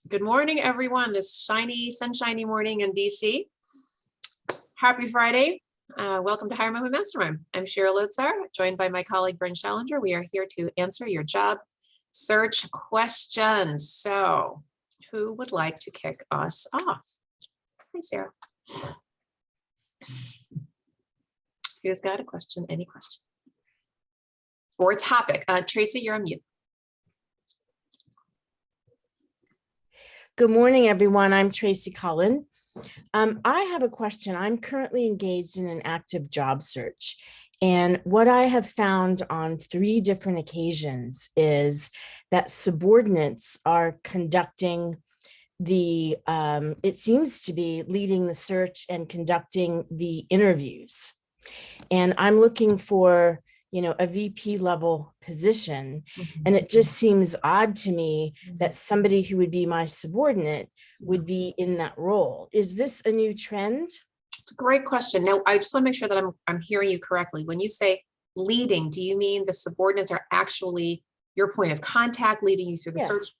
Good morning, everyone. This shiny, sunshiny morning in DC. Happy Friday. Welcome to Hire Movement Mastermind. I'm Cheryl Lotzar, joined by my colleague, Bryn Schellinger. We are here to answer your job search questions. So who would like to kick us off? Hi, Sarah. Who's got a question? Any question? Or a topic? Tracy, you're on mute. Good morning, everyone. I'm Tracy Cullen. I have a question. I'm currently engaged in an active job search. And what I have found on 3 different occasions is that subordinates are conducting it seems to be leading the search and conducting the interviews. And I'm looking for a VP level position. And it just seems odd to me that somebody who would be my subordinate would be in that role. Is this a new trend? It's a great question. Now, I just want to make sure that I'm hearing you correctly. When you say leading, do you mean the subordinates are actually your point of contact, leading you through the search?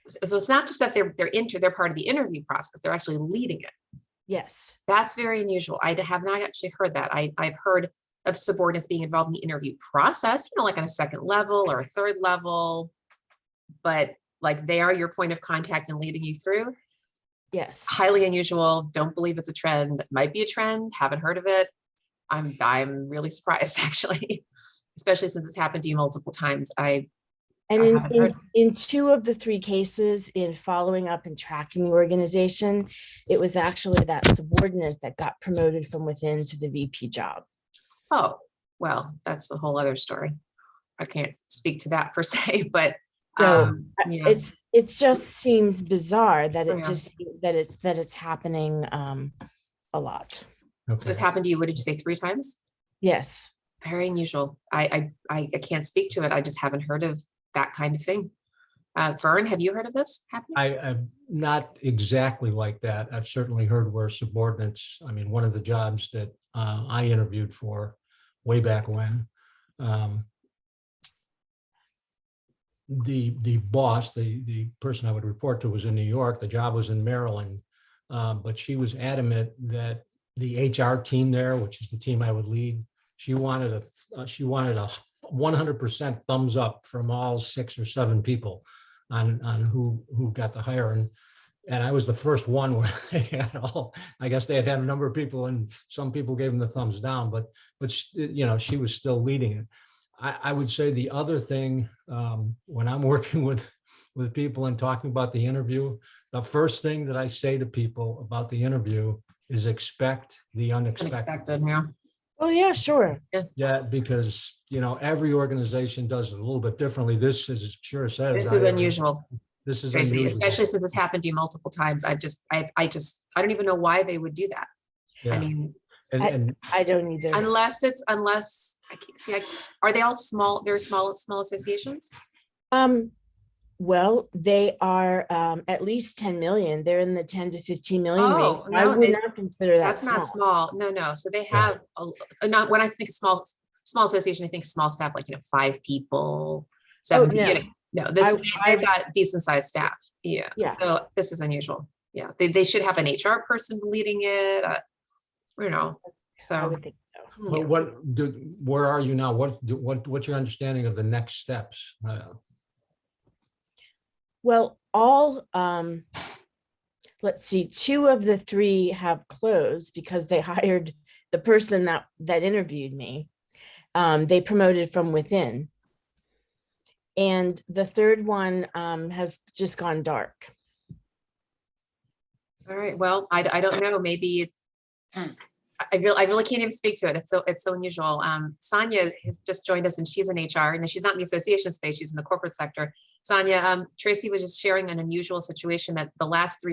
So it's not just that they're part of the interview process, they're actually leading it. Yes. That's very unusual. I have not actually heard that. I've heard of subordinates being involved in the interview process, like on a second level or a third level, but like they are your point of contact and leading you through. Yes. Highly unusual. Don't believe it's a trend. It might be a trend. Haven't heard of it. I'm really surprised, actually, especially since it's happened to you multiple times. In 2 of the 3 cases, in following up and tracking the organization, it was actually that subordinate that got promoted from within to the VP job. Oh, well, that's a whole other story. I can't speak to that per se, but yeah. It just seems bizarre that it's happening a lot. Okay. So it's happened to you. What did you say, 3 times? Yes. Very unusual. I can't speak to it. I just haven't heard of that kind of thing. Vern, have you heard of this happening? I'm not exactly like that. I've certainly heard where subordinates, one of the jobs that I interviewed for way back when, the boss, the person I would report to was in New York. The job was in Maryland, but she was adamant that the HR team there, which is the team I would lead, she wanted a 100% thumbs up from all 6 or 7 people on who got the hire. And I was the first one where they had I guess they had a number of people and some people gave them the thumbs down, but she was still leading it. I would say the other thing, when I'm working with people and talking about the interview, the first thing that I say to people about the interview is expect the unexpected. Yeah. Oh yeah, sure. Yeah, because every organization does it a little bit differently. This, as Cheryl says, this is unusual. This is Tracy, unusual. especially since it's happened to you multiple times. I don't even know why they would do that. Yeah. I don't either. Unless I can't see. Are they all small, very small associations? Well, they are at least 10 million. They're in the 10 to 15 million range. No, I would not consider that that's not small. No. So they have not when I think small association, I think small staff, like 5 people, 7 people. No, they've got decent sized staff. Yeah. So this is unusual. Yeah. They should have an HR person leading it. So I would think so. But where are you now? What's your understanding of the next steps? Well, let's see, 2 of the 3 have closed because they hired the person that interviewed me. They promoted from within. And the 3rd one has just gone dark. All right. Well, I don't know. Maybe I really can't even speak to it. It's so unusual. Sonia has just joined us, and she's in HR, and she's not in the association space. She's in the corporate sector. Sonia, Tracy was just sharing an unusual situation that the last 3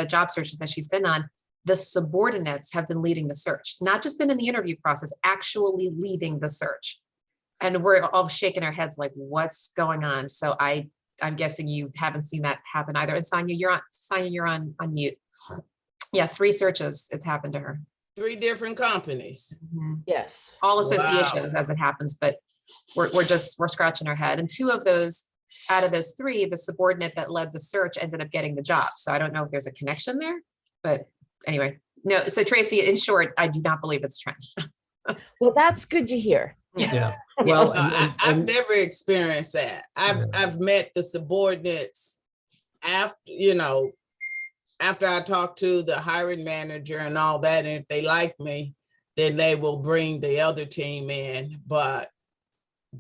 job searches that she's been on, the subordinates have been leading the search, not just been in the interview process, actually leading the search. And we're all shaking our heads like, what's going on? So I'm guessing you haven't seen that happen either. And Sonia, you're on mute. Yeah, 3 searches. It's happened to her. 3 different companies. Mm-hmm. Yes. All associations as it happens, but we're scratching our head. And 2 of those out of those three, the subordinate that led the search ended up getting the job. So I don't know if there's a connection there, but anyway, no. So Tracy, in short, I do not believe it's a trend. Well, that's good to hear. Yeah, well, I've never experienced that. Yeah. I've met the subordinates after, after I talk to the hiring manager and all that, and if they like me, then they will bring the other team in. But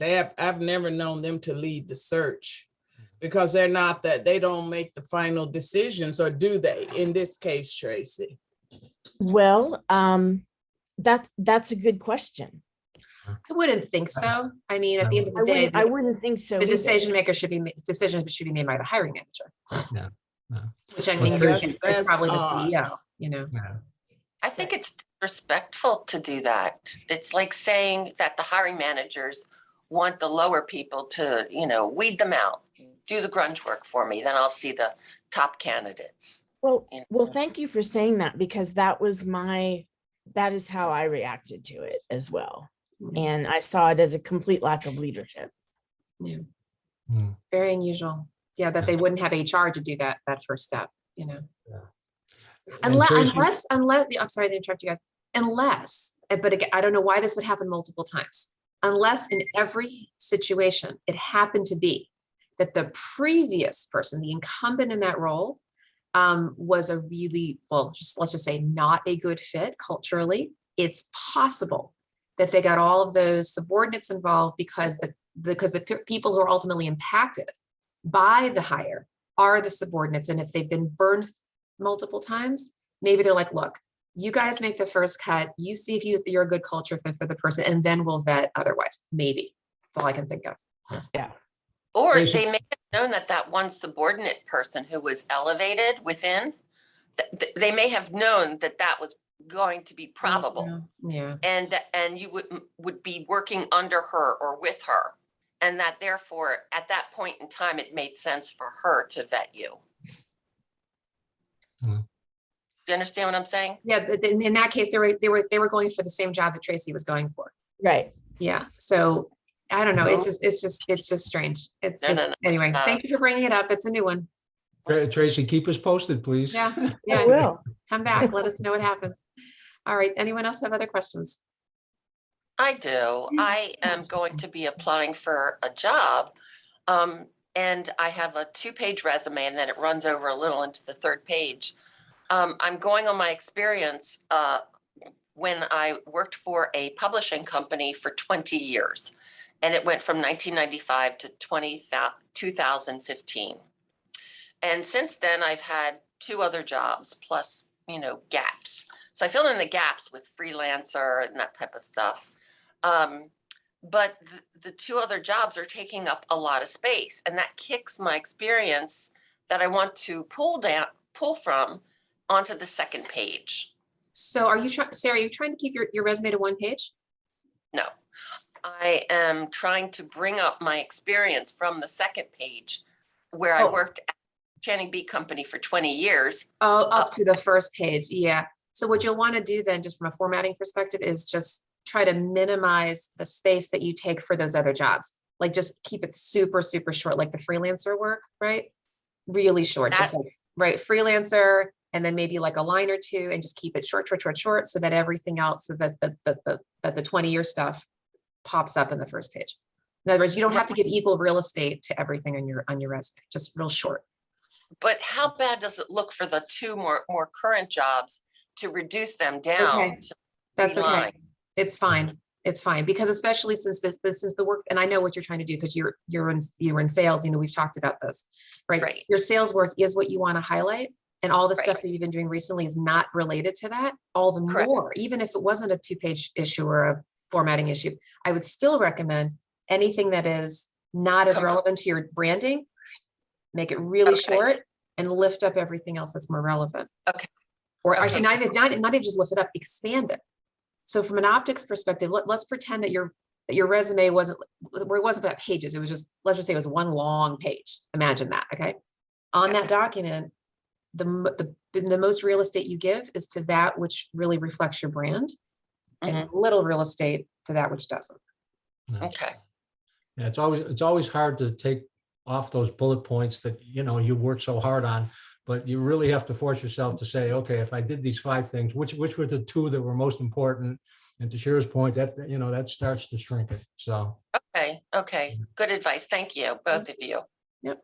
I've never known them to lead the search because they don't make the final decisions, or do they? In this case, Tracy. Well, that's a good question. I wouldn't think so. I mean, at the end of the I day, wouldn't think so. the either. decision maker decisions should be made by the hiring manager. Yeah, yeah. Which I Well, mean, Tracy- is probably the odd. CEO, Yeah. I think it's disrespectful to do that. It's like saying that the hiring managers want the lower people to, weed them out, do the grunge work for me, then I'll see the top candidates. Well, thank you for saying that, because that is how I reacted to it as well. And I saw it as a complete lack of leadership. Yeah. Hmm. Very unusual. Yeah, that they wouldn't have HR to do that first step, And Unless, Tracy- I'm sorry to interrupt you guys. But again, I don't know why this would happen multiple times. Unless in every situation, it happened to be that the previous person, the incumbent in that role, was a really, let's just say not a good fit culturally. It's possible that they got all of those subordinates involved because the people who are ultimately impacted by the hire are the subordinates. And if they've been burned multiple times, maybe they're like, look, you guys make the first cut, you see if you're a good culture fit for the person, and then we'll vet otherwise. Maybe. That's all I can think of. Yeah. Or Tracy- they may have known that one subordinate person who was elevated within, they may have known that was going to be probable. Yeah. And you would be working under her or with her. And that therefore, at that point in time, it made sense for her to vet you. Hmm. Do you understand what I'm saying? Yeah, but in that case, they were going for the same job that Tracy was going for. Right. Yeah. So I don't know. No. It's just strange. No. Anyway, thank you for bringing it up. It's a new one. Tracy, keep us posted, please. Yeah. I Yeah. will. Come back. Let us know what happens. All right. Anyone else have other questions? I do. I am going to be applying for a job. And I have a 2-page resume, and then it runs over a little into the 3rd page. I'm going on my experience when I worked for a publishing company for 20 years. And it went from 1995 to 2015. And since then, I've had 2 other jobs plus, gaps. So I fill in the gaps with freelancer and that type of stuff. But the 2 other jobs are taking up a lot of space, and that kicks my experience that I want to pull from onto the 2nd page. So are you Sarah, are you trying to keep your resume to 1 page? No, I am trying to bring up my experience from the 2nd page where I worked at Channing Bee Company for 20 years. Oh, up to the 1st page. Yeah. So what you'll want to do then, just from a formatting perspective, is just try to minimize the space that you take for those other jobs. Like just keep it super, super short, like the freelancer work, right? Really short, just like, right, freelancer, and then maybe like a line or 2, and just keep it short, so that everything else, so that the 20-year stuff pops up in the 1st page. In other words, you don't have to give equal real estate to everything on your resume, just real short. But how bad does it look for the 2 more current jobs to reduce them down? Okay. To That's 3 okay. lines? It's fine. It's fine, because especially since this is the work, and I know what you're trying to do, because you're in sales, we've talked about this, right? Right. Your sales work is what you want to highlight, and all the Right. stuff that you've been doing recently is not related to that. All the Correct. more, even if it wasn't a 2-page issue or a formatting issue, I would still recommend anything that is not as Come on. relevant to your branding, make it really Okay. short and lift up everything else that's more relevant. Okay. Or Okay. actually, not even just lift it up, expand it. So from an optics perspective, let's pretend that your resume wasn't about pages. It was just, let's just say it was 1 long page. Imagine that. Okay. On that document, the most real estate you give is to that which really reflects your brand, and little real estate to that which doesn't. Yeah. Okay. Yeah, it's always hard to take off those bullet points that, you know, you work so hard on. But you really have to force yourself to say, okay, if I did these 5 things, which were the 2 that were most important? And to Shira's point, that, you know, that starts to shrink it. So. Okay, good advice. Thank you, both of you. Yep.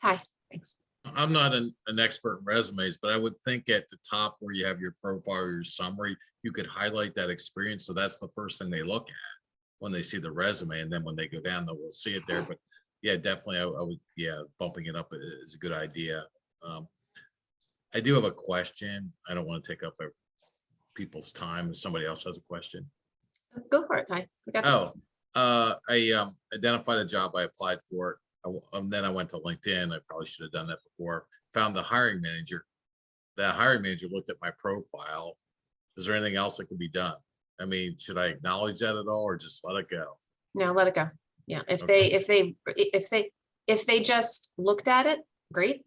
Hi, thanks. I'm not an expert in resumes, but I would think at the top where you have your profile or your summary, you could highlight that experience. So that's the first thing they look at when they see the resume. And then when they go down, they will see it there. But yeah, definitely, I would, yeah, bumping it up is a good idea. I do have a question. I don't want to take up people's time if somebody else has a question. Go for it, Ty. You got this. I identified a job, I applied for it. Then I went to LinkedIn. I probably should have done that before. Found the hiring manager. That hiring manager looked at my profile. Is there anything else that can be done? I mean, should I acknowledge that at all or just let it go? No, let it go. Yeah, if Okay. they just looked at it, great.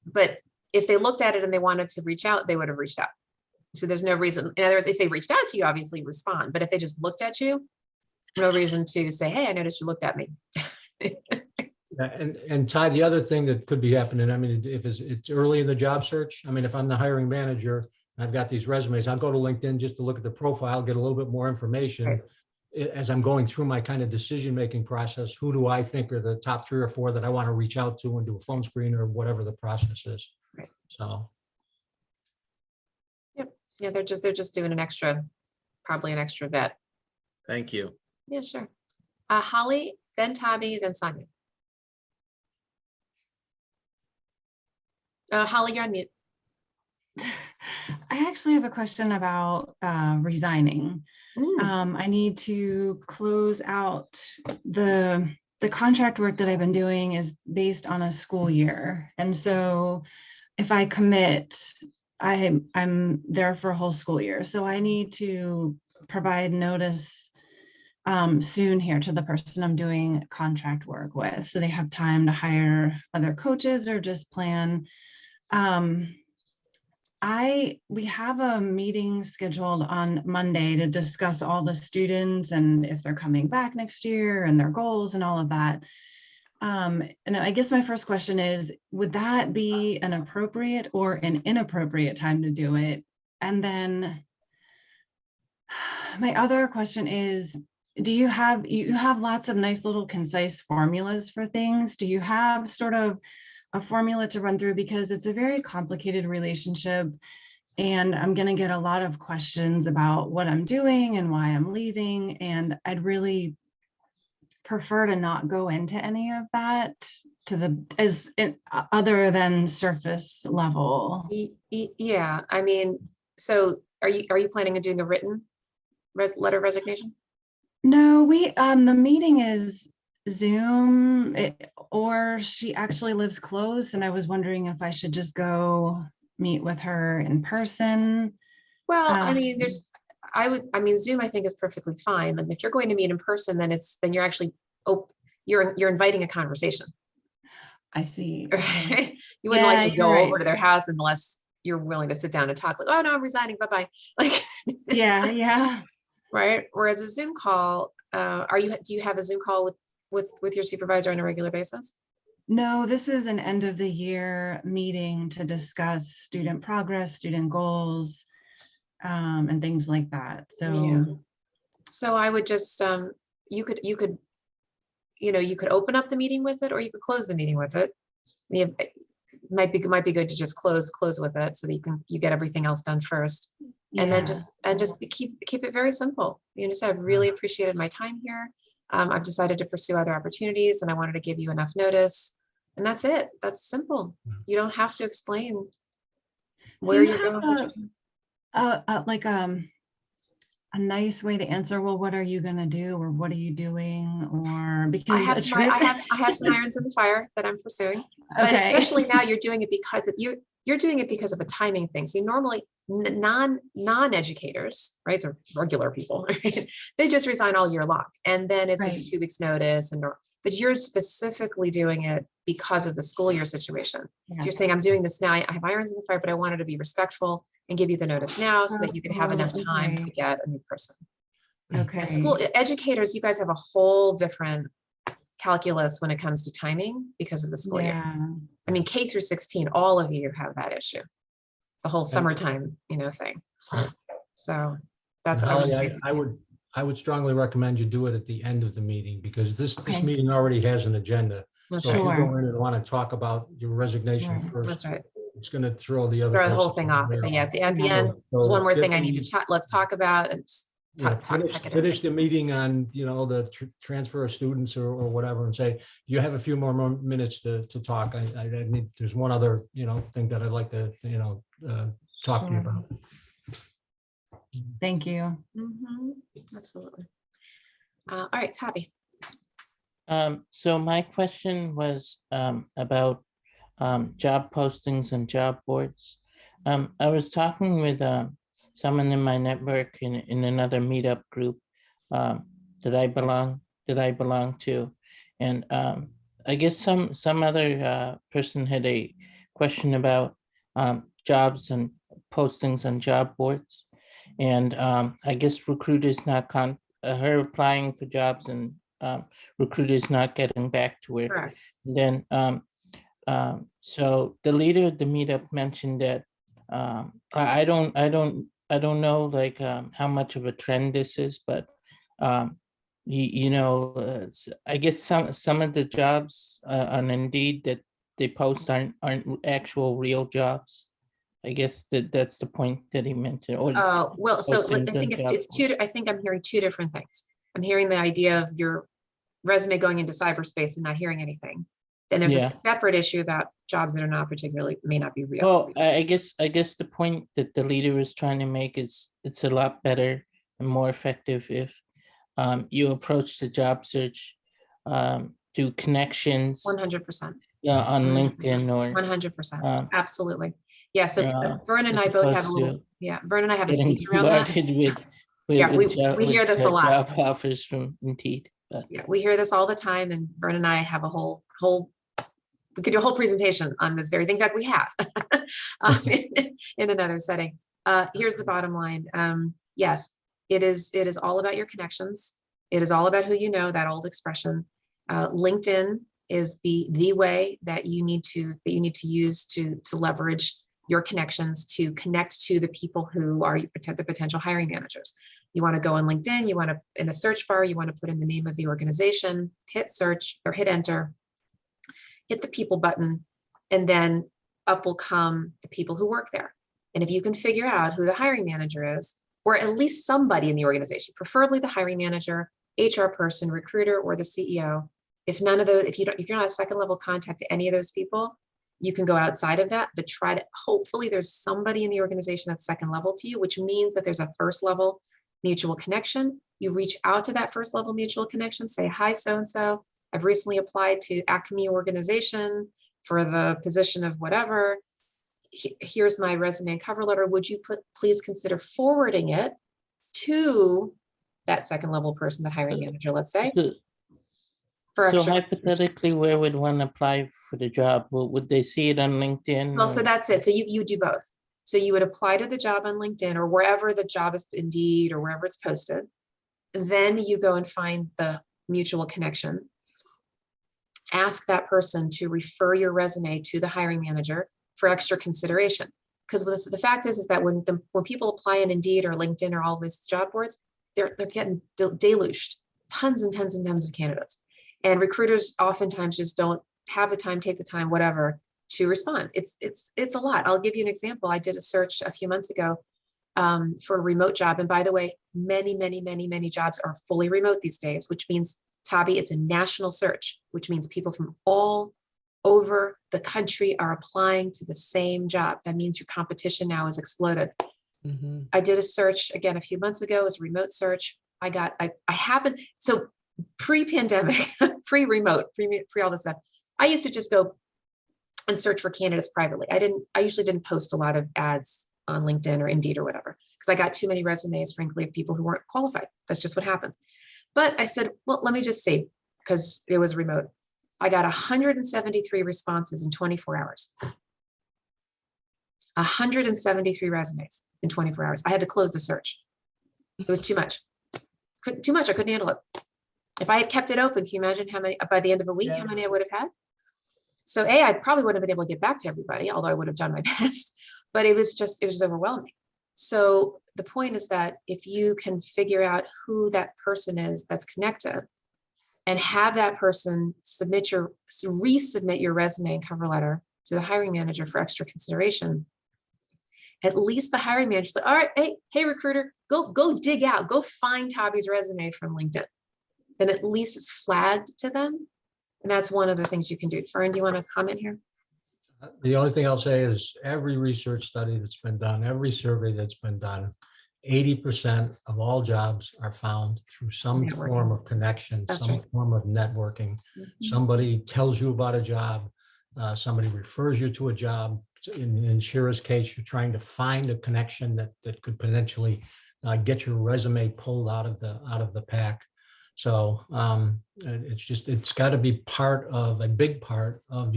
But if they looked at it and they wanted to reach out, they would have reached out. So there's no reason. In other words, if they reached out to you, obviously respond. But if they just looked at you, no reason to say, hey, I noticed you looked at me. Yeah, and Ty, the other thing that could be happening, I mean, if it's early in the job search, I mean, if I'm the hiring manager, I've got these resumes, I'll go to LinkedIn just to look at the profile, get a little bit more information. Right. As I'm going through my kind of decision-making process, who do I think are the top 3 or 4 that I want to reach out to and do a phone screen or whatever the process is. Right. So. Yep. Yeah, they're just doing probably an extra vet. Thank you. Yeah, sure. Holly, then Tabby, then Sonia. Holly, you're on mute. I actually have a question about resigning. I need to close out the contract work that I've been doing is based on a school year. And so if I commit, I'm there for a whole school year. So I need to provide notice soon here to the person I'm doing contract work with. So they have time to hire other coaches or just plan. We have a meeting scheduled on Monday to discuss all the students and if they're coming back next year and their goals and all of that. And I guess my first question is, would that be an appropriate or an inappropriate time to do it? And then my other question is, you have lots of nice little concise formulas for things. Do you have sort of a formula to run through, because it's a very complicated relationship and I'm going to get a lot of questions about what I'm doing and why I'm leaving. And I'd really prefer to not go into any of that other than surface level. Yeah, I mean, so are you planning on doing a written letter of resignation? No, the meeting is Zoom, or she actually lives close, and I was wondering if I should just go meet with her in person. Well, I mean, Zoom I think is perfectly fine. And if you're going to meet in person, then you're actually, you're inviting a conversation. I see. Right? You wouldn't actually go right. over to their house unless you're willing to sit down and talk like, oh no, I'm resigning, bye-bye. Like, yeah. Right. Whereas a Zoom call, do you have a Zoom call with your supervisor on a regular basis? No, this is an end of the year meeting to discuss student progress, student goals, and things like that. So, yeah. So I would just, you could open up the meeting with it, or you could close the meeting with it. It might be good to just close with it so that you get everything else done first. And then just keep it very simple. You know, so I've really appreciated my time here. I've decided to pursue other opportunities and I wanted to give you enough notice. And that's it. That's simple. You don't have to explain where you're going. What you're doing. Like a nice way to answer, well, what are you going to do? Or what are you doing? Or because I have some irons in the fire that I'm pursuing, but especially now you're doing it because you're doing it because of a timing thing. See, normally non-educators, right? So regular people, right? They just resign all year long. And then it's a 2 weeks notice. But you're specifically doing it because of the school year situation. Yeah. So you're saying, I'm doing this now. I have irons in the fire, but I wanted to be respectful and give you the notice now so that you can have enough time to get a new person. Okay. The school educators, you guys have a whole different calculus when it comes to timing because of the school year. Yeah. I mean, K through 16, all of you have that issue. The whole summertime, thing. So that's, I would Holly, just say. I would strongly recommend you do it at the end of the meeting, because this Okay. meeting already has an agenda. That's So if you right. go Sure. in and want to talk about your resignation Right. first, That's right. it's going to throw the other. Throw the whole voices thing in off. there So yeah, at the Yeah. end, there's one more get thing I need to the- talk, let's talk about and just tuck it in. Finish the meeting on, the transfer of students or whatever, and say, you have a few more minutes to talk. I need, there's one other, thing that I'd like to, talk to you Sure. about. Thank you. Mhm, absolutely. All right, Tabby. So my question was about job postings and job boards. I was talking with someone in my network in another meetup group that I belong to, and I guess some other person had a question about jobs and postings on job boards, and I guess recruiters not her applying for jobs and recruiters not getting back to her. Correct. Then so the leader of the meetup mentioned that I don't know like how much of a trend this is, but I guess some of the jobs on Indeed that they post aren't actual real jobs. I guess that's the point that he mentioned. Or Well, so I postings think on it's job two, I think I'm hearing two different things. I'm hearing the idea of your resume going into cyberspace and not hearing anything. Then there's a Yeah. separate issue about jobs that are not particularly, may not be real. Well, I guess the point that the leader is trying to make is it's a lot better and more effective if you approach the job search through connections 100%. on LinkedIn or 100%. Absolutely. Yeah. So Vern and as I both have a opposed little, to Vern and I have a getting speech around that. bombarded with Yeah, we hear this a lot. job offers from Indeed. But Yeah, we hear this all the time, and Vern and I have a whole, we could do a whole presentation on this very thing. In fact, we have in another setting. Here's the bottom line. Yes, it is all about your connections. It is all about who you know, that old expression. LinkedIn is the way that you need to use to leverage your connections to connect to the people who are the potential hiring managers. You want to go on LinkedIn, you want to, in the search bar, you want to put in the name of the organization, hit search or hit enter, hit the people button, and then up will come the people who work there. And if you can figure out who the hiring manager is, or at least somebody in the organization, preferably the hiring manager, HR person, recruiter, or the CEO, if none of those, if you're not a second level contact to any of those people, you can go outside of that, but try to, hopefully there's somebody in the organization that's second level to you, which means that there's a first level mutual connection. You reach out to that first level mutual connection, say, hi, so-and-so, I've recently applied to Acme organization for the position of whatever. Here's my resume and cover letter. Would you please consider forwarding it to that second level person, the hiring manager, let's say. So hypothetically, where would one apply for the job? Would they see it on LinkedIn? Well, so that's it. So you do both. So you would apply to the job on LinkedIn or wherever the job is, Indeed, or wherever it's posted. Then you go and find the mutual connection. Ask that person to refer your resume to the hiring manager for extra consideration. Because the fact is that when people apply in Indeed or LinkedIn or all those job boards, they're getting deluged, tons and tons and tons of candidates. And recruiters oftentimes just don't have the time, take the time, whatever, to respond. It's a lot. I'll give you an example. I did a search a few months ago for a remote job. And by the way, many jobs are fully remote these days, which means, Tabi, it's a national search, which means people from all over the country are applying to the same job. That means your competition now has exploded. Mm-hmm. I did a search again a few months ago. It was a remote search. I haven't, so pre-pandemic, pre-remote, pre all this stuff, I used to just go and search for candidates privately. I usually didn't post a lot of ads on LinkedIn or Indeed or whatever, because I got too many resumes, frankly, of people who weren't qualified. That's just what happens. But I said, well, let me just see, because it was remote. I got 173 responses in 24 hours. 173 resumes in 24 hours. I had to close the search. It was too much. too much. I couldn't handle it. If I had kept it open, can you imagine how many, by the end of the week, Yeah. how many I would have had? So I probably wouldn't have been able to get back to everybody, although I would have done my best, but it was just overwhelming. So the point is that if you can figure out who that person is that's connected and have that person resubmit your resume and cover letter to the hiring manager for extra consideration, at least the hiring manager's like, all right, hey, recruiter, go dig out, go find Tavi's resume from LinkedIn. Then at least it's flagged to them. And that's one of the things you can do. Fern, do you want to comment here? The only thing I'll say is every research study that's been done, every survey that's been done, 80% of all jobs are found through some Networking. form of connection, That's some right. form of networking. Somebody tells you about a job, somebody refers you to a job. In Shira's case, you're trying to find a connection that could potentially get your resume pulled out of the pack. So it's got to be a big part of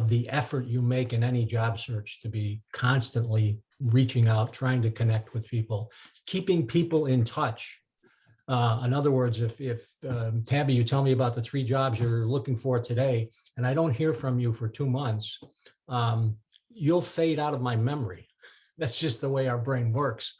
the effort you make in any job search, to be constantly reaching out, trying to connect with people, keeping people in touch. In other words, if Tabby, you tell me about the 3 jobs you're looking for today, and I don't hear from you for 2 months, you'll fade out of my memory. That's just the way our brain works.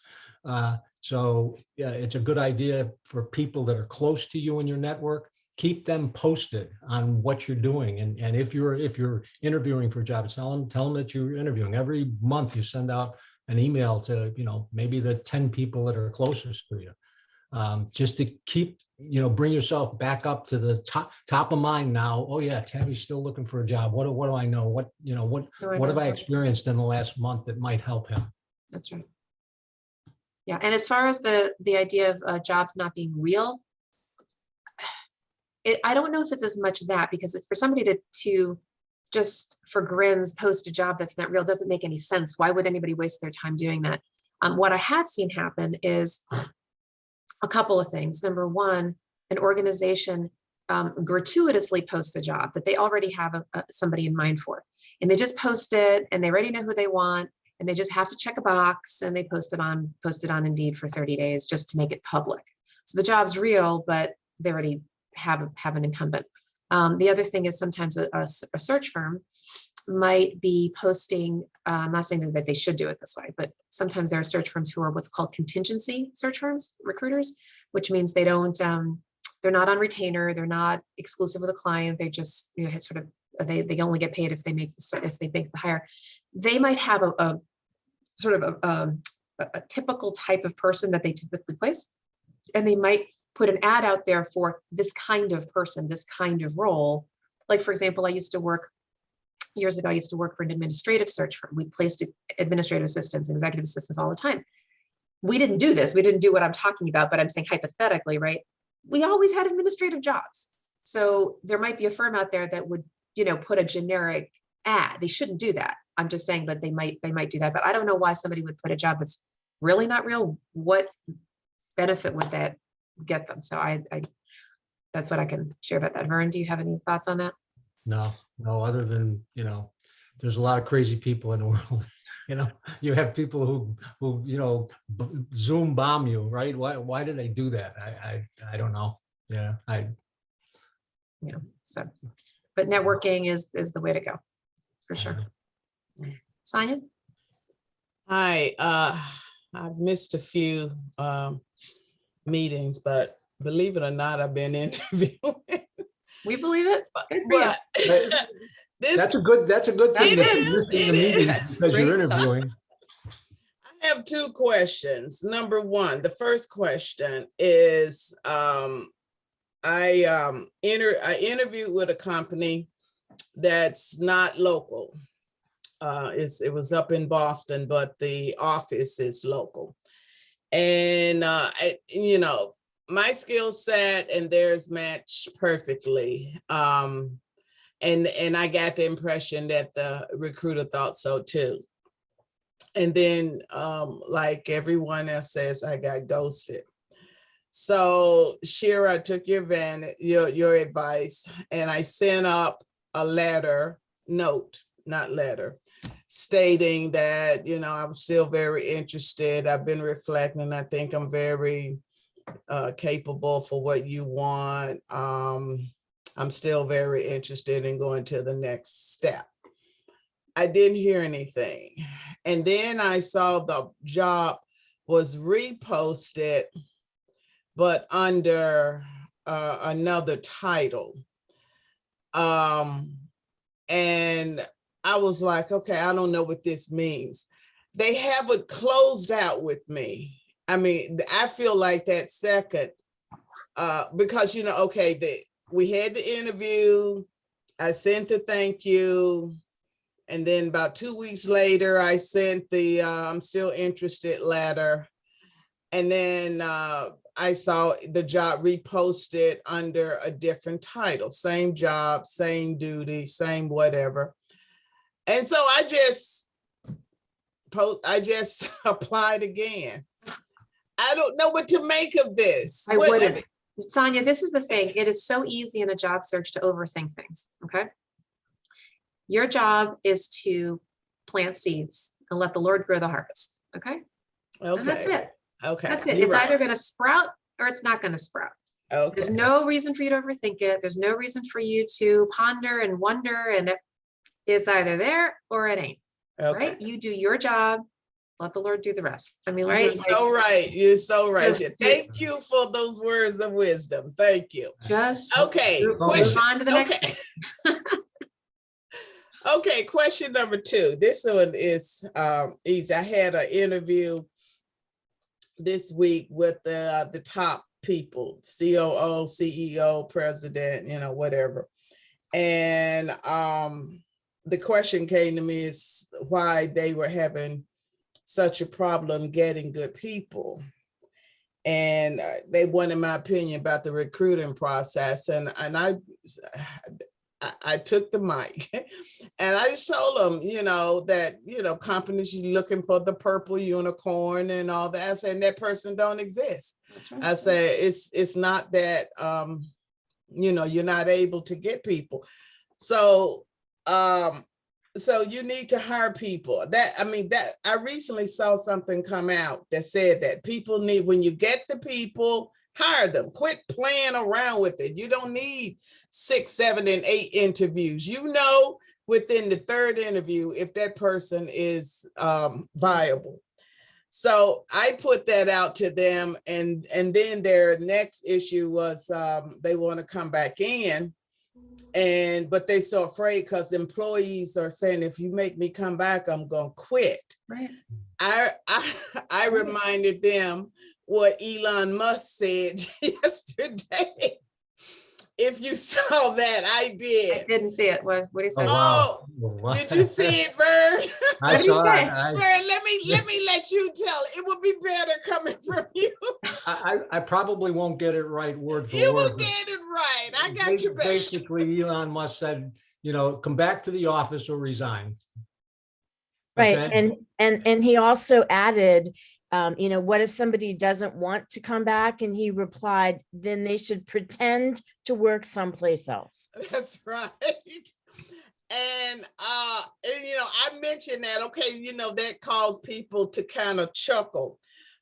So yeah, it's a good idea for people that are close to you in your network. Keep them posted on what you're doing. And if you're interviewing for jobs, tell them that you're interviewing. Every month you send out an email to, maybe the 10 people that are closest to you. Just to keep, bring yourself back up to the top of mind now. Oh yeah, Tabby's still looking for a job. What do I know? What have I experienced in the last month that might help him? That's right. Yeah, and as far as the idea of jobs not being real, I don't know if it's as much that, because for somebody to just for grins post a job that's not real doesn't make any sense. Why would anybody waste their time doing that? What I have seen happen is a couple of things. Number one, an organization gratuitously posts a job that they already have somebody in mind for, and they just post it and they already know who they want, and they just have to check a box, and they post it on Indeed for 30 days just to make it public. So the job's real, but they already have an incumbent. The other thing is sometimes a search firm might be posting, I'm not saying that they should do it this way, but sometimes there are search firms who are what's called contingency search firms, recruiters, which means they don't, they're not on retainer, they're not exclusive with a client, they just, sort of, they only get paid if they make the hire. They might have a sort of a typical type of person that they typically place, and they might put an ad out there for this kind of person, this kind of role. Like, for example, years ago, I used to work for an administrative search firm. We placed administrative assistants, executive assistants all the time. We didn't do this. We didn't do what I'm talking about, but I'm saying hypothetically, right? We always had administrative jobs. So there might be a firm out there that would, put a generic ad. They shouldn't do that. I'm just saying, but they might do that. But I don't know why somebody would put a job that's really not real. What benefit would that get them? So I that's what I can share about that. Vern, do you have any thoughts on that? No, other than, there's a lot of crazy people in the world. You have people who Zoom bomb you, right? Why do they do that? I don't know. Yeah. So, but networking is the way to go, for sure. Sonia? Hi, I've missed a few meetings, but believe it or not, I've been interviewing. We believe it. Good for you. But That's a good thing. It that is. you're missing the It meeting is. because you're Great stuff. interviewing. I have 2 questions. Number 1, the first question is, I interviewed with a company that's not local. It was up in Boston, but the office is local. And my skill set and theirs match perfectly. And I got the impression that the recruiter thought so too. And then, like everyone else says, I got ghosted. So Shira, I took your advice, and I sent up a note, stating that, I was still very interested. I've been reflecting. I think I'm very capable for what you want. I'm still very interested in going to the next step. I didn't hear anything. And then I saw the job was reposted, but under another title. And I was like, okay, I don't know what this means. They haven't closed out with me. I mean, I feel like that second, because, okay, we had the interview, I sent the thank you, and then about 2 weeks later, I sent the I'm still interested letter. And then I saw the job reposted under a different title, same job, same duty, same whatever. And so I just applied again. I don't know what to make of this. I wouldn't. Sonia, this is the thing. It is so easy in a job search to overthink things, okay? Your job is to plant seeds and let the Lord grow the harvest, okay? Okay. And that's it. Okay. That's it. You're It's right. either going to sprout or it's not going to sprout. Okay. There's no reason for you to overthink it. There's no reason for you to ponder and wonder, and it's either there or it ain't, Okay. right? You do your job, let the Lord do the rest. I mean, right? You're so right. You're so right. Just- Thank you for those words of wisdom. Thank you. Just Okay. move Question. on to the next Okay. thing. Okay. Question number 2. This one is easy. I had an interview this week with the top people, COO, CEO, president, whatever. And the question came to me is why they were having such a problem getting good people. And they wanted my opinion about the recruiting process. And I took the mic and I just told them, that, companies, you're looking for the purple unicorn and all that. I said, that person don't exist. That's right. I said, it's not that, you're not able to get people. So, so you need to hire people. I recently saw something come out that said that people need, when you get the people, hire them. Quit playing around with it. You don't need 6, 7, and 8 interviews. Within the 3rd interview if that person is viable. So I put that out to them, and then their next issue was they want to come back in, but they're so afraid because employees are saying, if you make me come back, I'm gonna quit. Right. I reminded them what Elon Musk said yesterday. If you saw that, I did. I didn't see it. What do you say? Oh, Oh, wow. did you see it, Vern? I did he saw say? it. Vern, let me let you tell. It would be better coming from you. I probably won't get it right word for You word. will but get it right. I got your back. Basically, Elon Musk said, come back to the office or resign. Right. Okay? And he also added, what if somebody doesn't want to come back? And he replied, then they should pretend to work someplace else. That's right. And I mentioned that, okay, that caused people to kind of chuckle.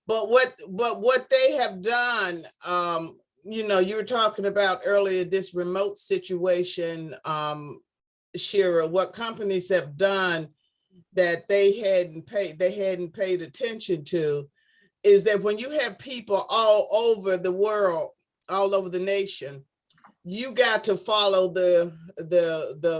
But what they have done, you were talking about earlier, this remote situation, Shira, what companies have done that they hadn't paid attention to is that when you have people all over the world, all over the nation, you got to follow the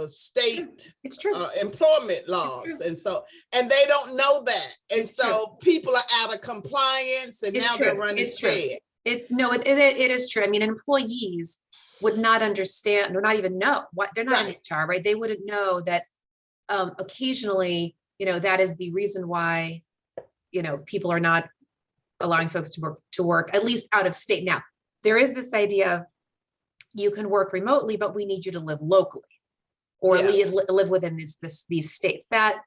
state It's true. employment laws. And they don't know that. And It's so people are out of compliance, and It's now true. they're running It's true. scared. It is true. I mean, employees would not understand or not even know what they're not Right. in HR, right? They wouldn't know that occasionally, that is the reason why, people are not allowing folks to work at least out of state. Now, there is this idea of you can work remotely, but we need you to live locally or Yeah. live within these states. That,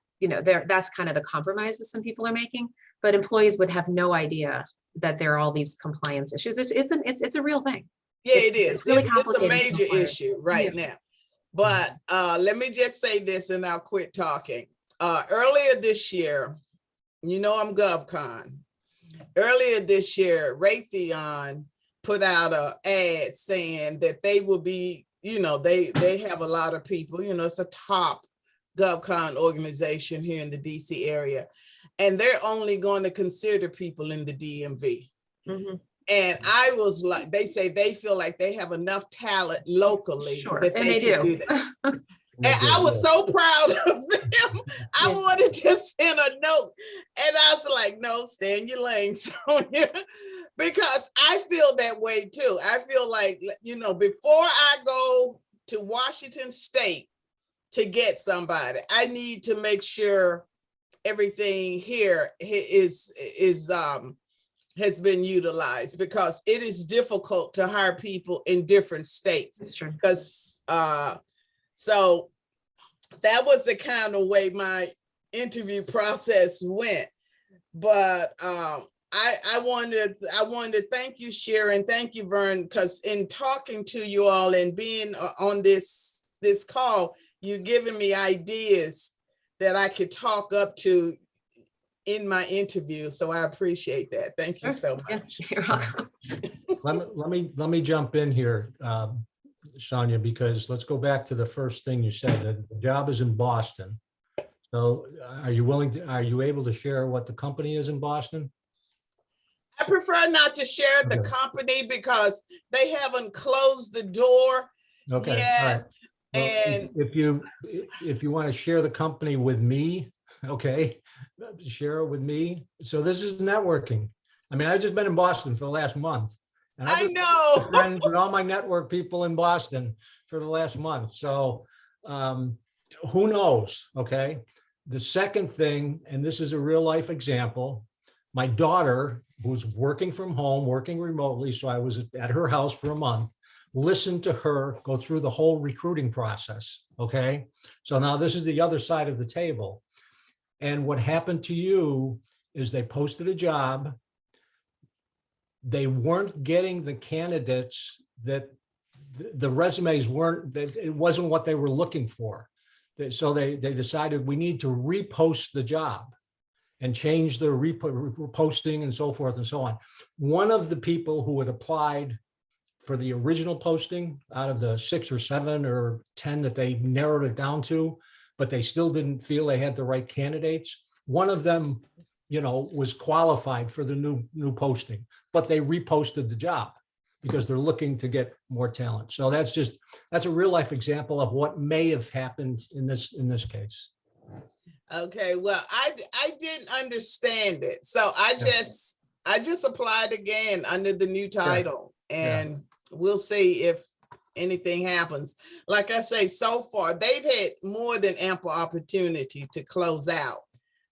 that's kind of the compromise that some people are making, but employees would have no idea that there are all these compliance issues. It's a real thing. Yeah, it is. It's really It's a complicated for major employers. issue right now. But let me just say this and I'll quit talking. Earlier this year, I'm GovCon. earlier this year, Raytheon put out a ad saying that they will be, they have a lot of people, it's a top GovCon organization here in the DC area, and they're only going to consider people in the DMV. Mhm. And I was like, they say they feel like they have enough talent locally Sure, that and they they can do. do that. They And do, I was yeah. so proud of them. I Yeah. wanted to send a note. And I was like, no, stay in your lane, Sonia. Because I feel that way too. I feel like, before I go to Washington State to get somebody, I need to make sure everything here has been utilized, because it is difficult to hire people in different states. That's true. Because so that was the kind of way my interview process went. But I wanted to thank you, Sharon. Thank you, Vern, because in talking to you all and being on this call, you're giving me ideas that I could talk up to in my interview. So I appreciate that. Thank you so Yeah, much. you're welcome. Let me jump in here, Sonia, because let's go back to the first thing you said, that the job is in Boston. So are you able to share what the company is in Boston? I prefer not to share the Okay. company because they haven't closed the door Okay, all yet. right. Well, And if you want to share the company with me, okay, share it with me. So this is networking. I mean, I've just been in Boston for the last month. And I've I been know. friends with all my network people in Boston for the last month. So who knows, okay? The second thing, and this is a real life example, my daughter, who's working from home, working remotely, so I was at her house for a month, listened to her go through the whole recruiting process, okay? So now this is the other side of the table. And what happened to you is they posted a job. They weren't getting the candidates that the resumes weren't, that it wasn't what they were looking for. So they decided we need to repost the job and change the reposting and so forth and so on. One of the people who had applied for the original posting out of the 6 or 7 or 10 that they narrowed it down to, but they still didn't feel they had the right candidates. One of them, was qualified for the new posting, but they reposted the job because they're looking to get more talent. So that's a real life example of what may have happened in this case. Okay, well, I didn't understand it. So I just applied again under the new title, and we'll see if anything happens. Like I say, so far, they've had more than ample opportunity to close out,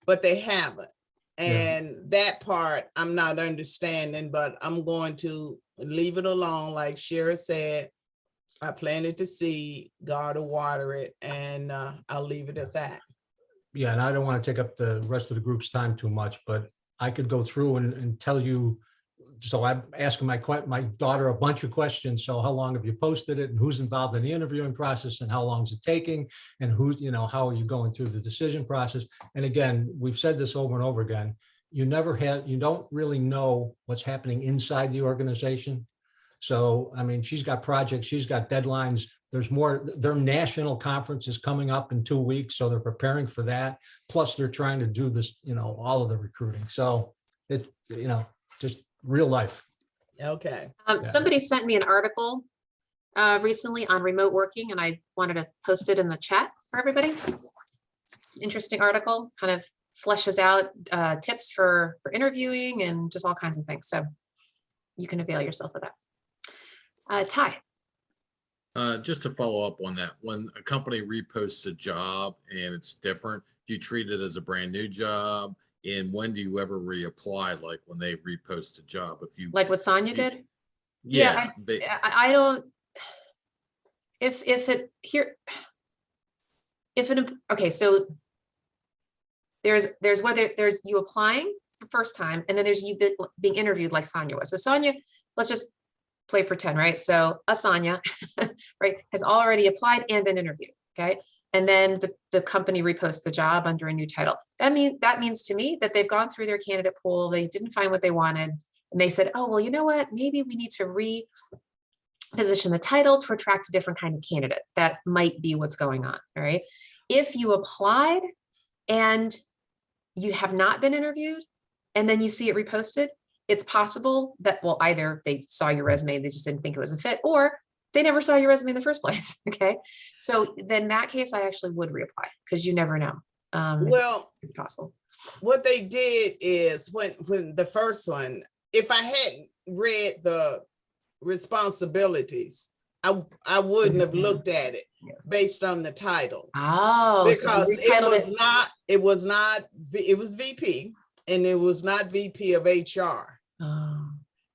but they haven't. And that part I'm not understanding, but I'm going to leave it alone. Like Shara said, I planted the seed, God will water it, and I'll leave it at that. Yeah, and I don't want to take up the rest of the group's time too much, but I could go through and tell you. So I'm asking my daughter a bunch of questions. So how long have you posted it, and who's involved in the interviewing process, and how long is it taking, and how are you going through the decision process? And again, we've said this over and over again. You don't really know what's happening inside the organization. So, I mean, she's got projects, she's got deadlines. There's more, their national conference is coming up in 2 weeks. So they're preparing for that. Plus they're trying to do this, all of the recruiting. So it, just real life. Okay. Somebody sent me an article recently on remote working, and I wanted to post it in the chat for everybody. It's an interesting article, kind of fleshes out tips for interviewing and just all kinds of things. So you can avail yourself of that. Ty. Just to follow up on that, when a company reposts a job and it's different, do you treat it as a brand new job? And when do you ever reapply, like when they repost a job? If you Like what Sonia did? Yeah. I don't, okay, so there's whether there's you applying for first time, and then there's you being interviewed like Sonia was. So Sonia, let's just play pretend, right? So Sonia, right, has already applied and been interviewed, okay? and then the company reposts the job under a new title. That means to me that they've gone through their candidate pool, they didn't find what they wanted, and they said, oh, well, you know what, maybe we need to reposition the title to attract a different kind of candidate. That might be what's going on, all right? If you applied and you have not been interviewed, and then you see it reposted, it's possible that, well, either they saw your resume, they just didn't think it was a fit, or they never saw your resume in the first place. Okay. So then in that case, I actually would reapply, because you never know. Well, it's possible. what they did is when the first one, if I hadn't read the responsibilities, I wouldn't have looked at it based on the title. Oh, Because it was VP, and it was not VP of HR. Oh.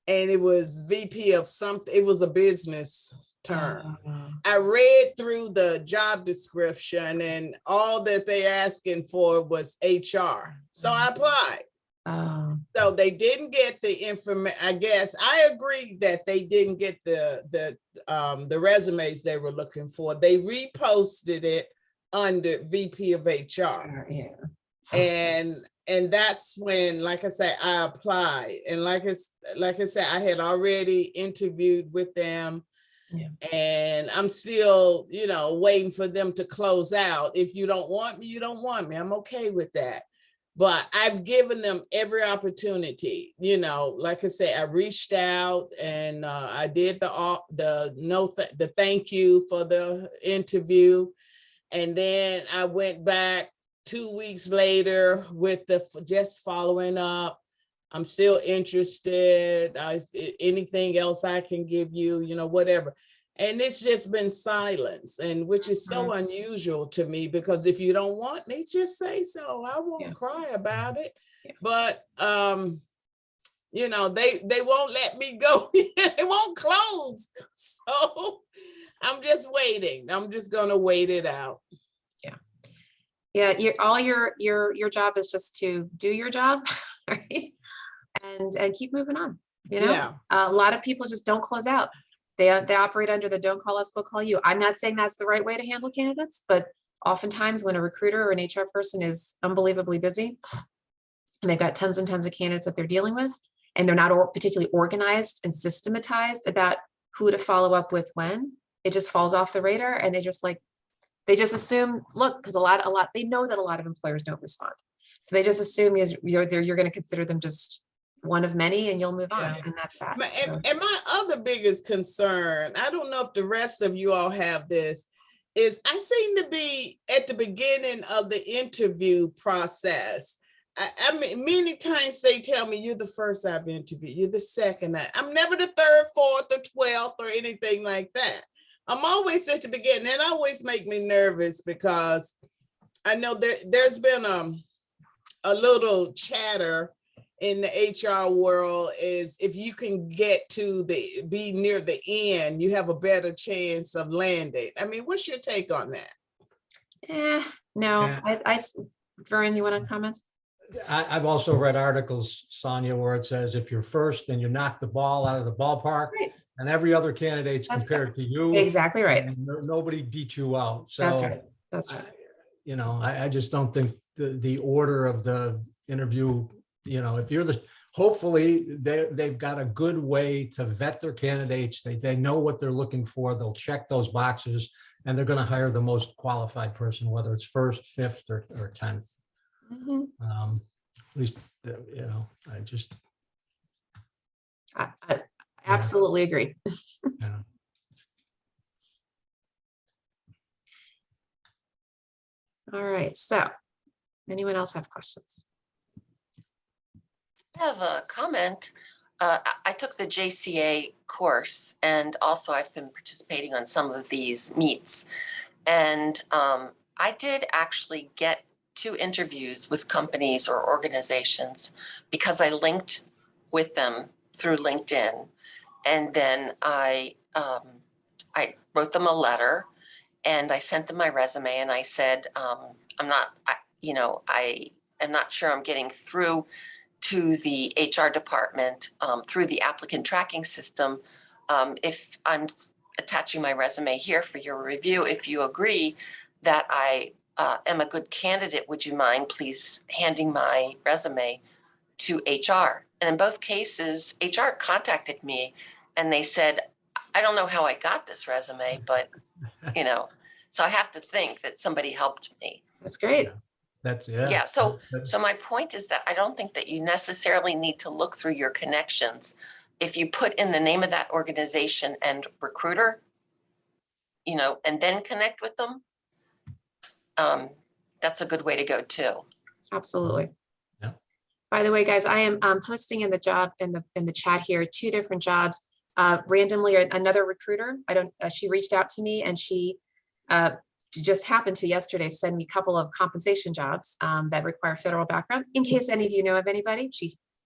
And it was VP of something, it was a business term. Oh. I read through the job description, and all that they're asking for was HR. So I applied. Oh. So they didn't get the information. I guess I agree that they didn't get the resumes they were looking for. They reposted it under VP of HR. Yeah. And that's when, like I said, I applied. And like I said, I had already interviewed with them. Yeah. And I'm still, waiting for them to close out. If you don't want me, you don't want me. I'm okay with that. But I've given them every opportunity, like I said, I reached out, and I did the thank you for the interview. And then I went back 2 weeks later with just following up. I'm still interested. Anything else I can give you, whatever. And it's just been silence, and which is so unusual to me, because if you don't want me, just say so. I won't cry about it. Yeah. But they won't let me go. They won't close. So I'm just waiting. I'm just gonna wait it out. Yeah, your job is just to do your job, right? And keep moving on. Yeah. A lot of people just don't close out. They operate under the don't call us, we'll call you. I'm not saying that's the right way to handle candidates, but oftentimes when a recruiter or an HR person is unbelievably busy, and they've got tons and tons of candidates that they're dealing with, and they're not particularly organized and systematized about who to follow up with when, it just falls off the radar, and they just assume, look, because they know that a lot of employers don't respond. So they just assume you're going to consider them just one of many, and you'll move on. And that's that. And my other biggest concern, I don't know if the rest of you all have this, is I seem to be at the beginning of the interview process. I mean, many times they tell me, you're the first I've interviewed, you're the second. I'm never the third, fourth, or 12th, or anything like that. I'm always at the beginning, and it always make me nervous, because I know there's been a little chatter in the HR world, is if you can be near the end, you have a better chance of landing. I mean, what's your take on that? No, Yeah. Vern, you want to comment? I've also read articles, Sonia, where it says if you're first, then you knock the ball out of the ballpark. Right. And every other candidate's compared to you. Exactly right. And nobody beat you out. So That's right. That's right. I just don't think the order of the interview, if you're hopefully they've got a good way to vet their candidates. They know what they're looking for. They'll check those boxes, and they're going to hire the most qualified person, whether it's first, fifth, or 10th. Mhm. At least, I just. I absolutely agree. Yeah. All right. So, anyone else have questions? I have a comment. I took the JCA course, and also I've been participating on some of these meets. And I did actually get 2 interviews with companies or organizations because I linked with them through LinkedIn. And then I wrote them a letter, and I sent them my resume, and I said, I am not sure I'm getting through to the HR department through the applicant tracking system. If I'm attaching my resume here for your review, if you agree, that I am a good candidate, would you mind please handing my resume to HR? And in both cases, HR contacted me and they said, I don't know how I got this resume, but you know, so I have to think that somebody helped me. That's great. Yeah. That's, yeah. Yeah, so That's- so my point is that I don't think that you necessarily need to look through your connections. If you put in the name of that organization and recruiter, you know, and then connect with them, that's a good way to go too. Absolutely. Yeah. By the way, guys, I am posting in the job in the chat here 2 different jobs. Randomly, another recruiter. She reached out to me and she just happened to yesterday send me a couple of compensation jobs that require federal background. In case any of you know of anybody,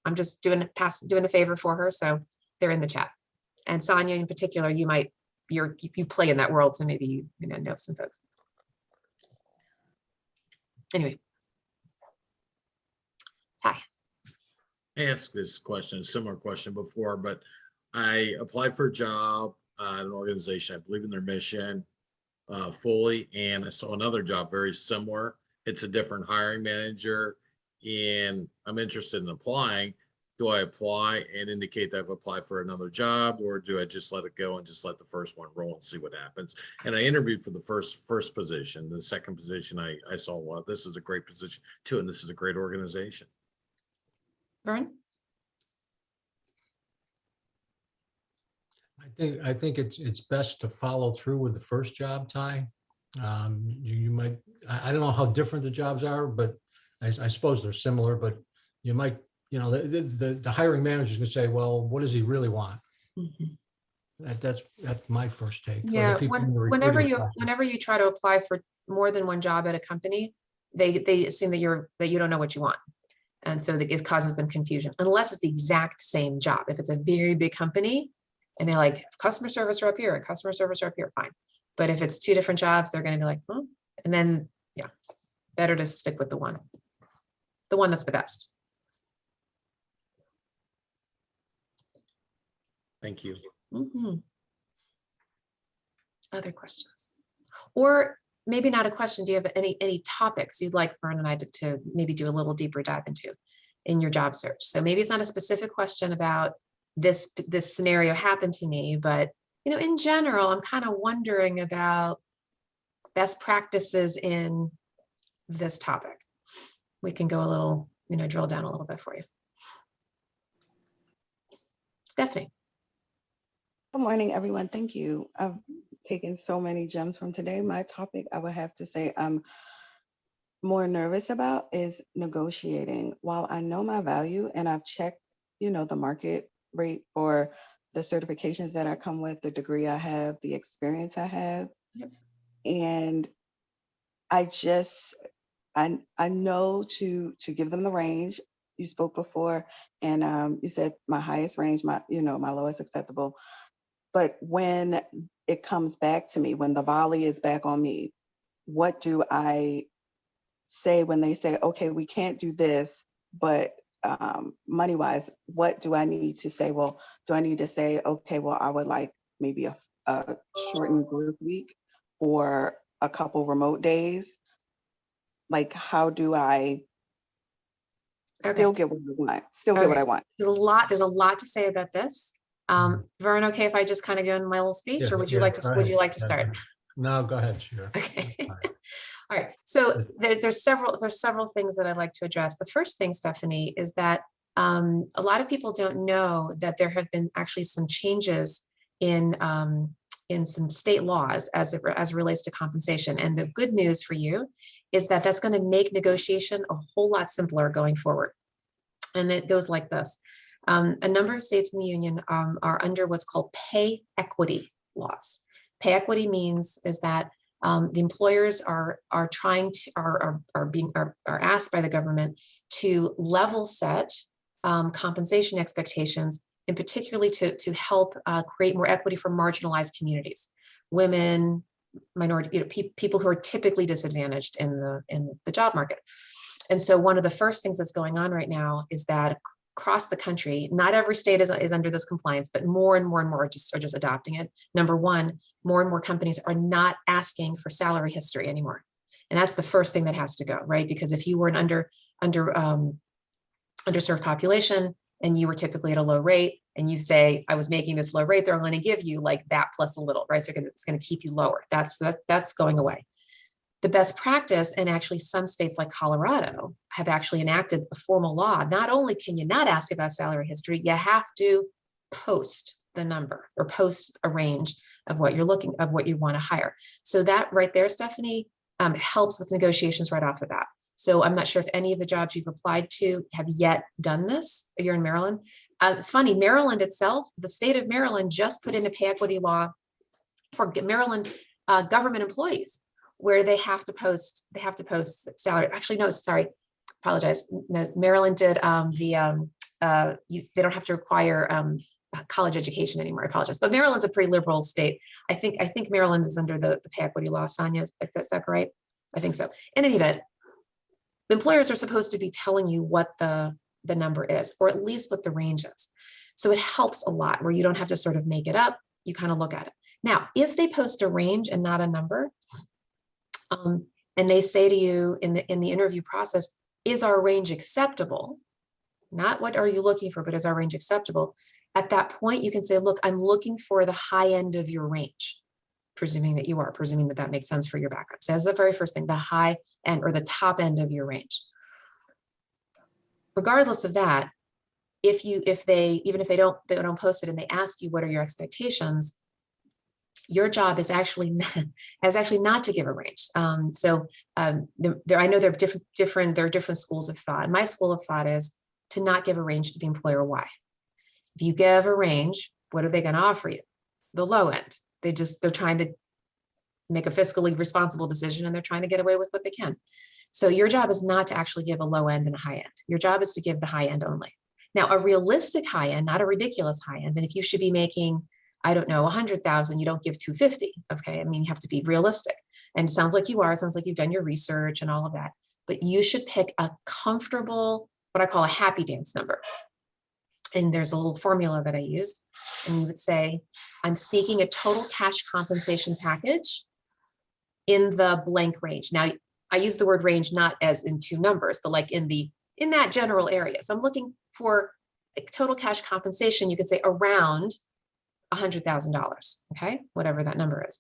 I'm just doing a favor for her, so they're in the chat. And Sonia, in particular, you play in that world, so maybe you know some folks. Anyway, Ty. I asked this question, a similar question before, but I applied for a job at an organization, I believe in their mission fully, and I saw another job very similar. It's a different hiring manager, and I'm interested in applying. Do I apply and indicate that I've applied for another job, or do I just let it go and just let the first one roll and see what happens? And I interviewed for the first position. The second position, I saw, well, this is a great position too, and this is a great organization. Vern? I think it's best to follow through with the first job, Ty. You might, I don't know how different the jobs are, but I suppose they're similar, but you might, you know, the hiring manager can say, well, what does he really want? That's my first take. Yeah, whenever you try to apply for more than one job at a company, they assume that you don't know what you want. And so it causes them confusion, unless it's the exact same job. If it's a very big company and they're like, customer service rep here, customer service rep here, fine. But if it's 2 different jobs, they're going to be like, hmm. And then, yeah, better to stick with the one that's the best. Thank you. Mhm. Other questions? Or maybe not a question. Do you have any topics you'd like Vern and I to maybe do a little deeper dive into in your job search? So maybe it's not a specific question about this scenario happened to me, but you know, in general, I'm kind of wondering about best practices in this topic. We can go a little, you know, drill down a little bit for you. Stephanie. Good morning, everyone. Thank you. I've taken so many gems from today. My topic, I would have to say I'm more nervous about is negotiating. While I know my value and I've checked, you know, the market rate for the certifications that I come with, the degree I have, the experience I have. Yep. And I know to give them the range. You spoke before, and you said my highest range, my lowest acceptable. But when it comes back to me, when the volley is back on me, what do I say when they say, okay, we can't do this, but money-wise, what do I need to say? Well, do I need to say, okay, well, I would like maybe a shortened work week or a couple remote days? Like, how do I still get what I want? Still get what I want? There's a lot to say about this. Vern, okay, if I just kind of go in my little speech, or would you like to start? No, go ahead, sure. Okay. All right. So there's several things that I'd like to address. The first thing, Stephanie, is that a lot of people don't know that there have been actually some changes in some state laws as it relates to compensation. And the good news for you is that that's going to make negotiation a whole lot simpler going forward. And it goes like this. A number of states in the union are under what's called pay equity laws. Pay equity means is that the employers are asked by the government to level set compensation expectations, and particularly to help create more equity for marginalized communities, women, minority, people who are typically disadvantaged in the job market. And so one of the first things that's going on right now is that across the country, not every state is under this compliance, but more and more and more are just adopting it. Number one, more and more companies are not asking for salary history anymore. And that's the first thing that has to go, right? Because if you were an underserved population and you were typically at a low rate and you say, I was making this low rate, they're going to give you like that plus a little, right? So it's going to keep you lower. That's going away. The best practice, and actually some states like Colorado have actually enacted a formal law. Not only can you not ask about salary history, you have to post the number or post a range of what you want to hire. So that right there, Stephanie, helps with negotiations right off the bat. So I'm not sure if any of the jobs you've applied to have yet done this. You're in Maryland. It's funny, Maryland itself, the state of Maryland just put in a pay equity law for Maryland government employees, where they have to post salary. Actually, no, sorry, apologize. No, Maryland did they don't have to require college education anymore. I apologize, but Maryland's a pretty liberal state. I think Maryland is under the pay equity law. Sonia, is that right? I think so. In any event, employers are supposed to be telling you what the number is, or at least what the range is. So it helps a lot where you don't have to sort of make it up. You kind of look at it. Now, if they post a range and not a number, and they say to you in the interview process, is our range acceptable? Not what are you looking for, but is our range acceptable? At that point, you can say, look, I'm looking for the high end of your range, presuming that makes sense for your background. So that's the very first thing, the high end or the top end of your range. Regardless of that, even if they don't post it and they ask you what are your expectations, your job is actually not to give a range. I know there are different schools of thought. My school of thought is to not give a range to the employer. Why? If you give a range, what are they going to offer you? The low end. They're trying to make a fiscally responsible decision and they're trying to get away with what they can. So your job is not to actually give a low end and a high end. Your job is to give the high end only. Now, a realistic high end, not a ridiculous high end. And if you should be making, I don't know, 100,000, you don't give 250. Okay. I mean, you have to be realistic. And it sounds like you are. It sounds like you've done your research and all of that. But you should pick a comfortable, what I call a happy dance number. And there's a little formula that I used. And you would say, I'm seeking a total cash compensation package in the blank range. Now, I use the word range not as in two numbers, but like in that general area. So I'm looking for a total cash compensation. You could say around $100,000, okay, whatever that number is.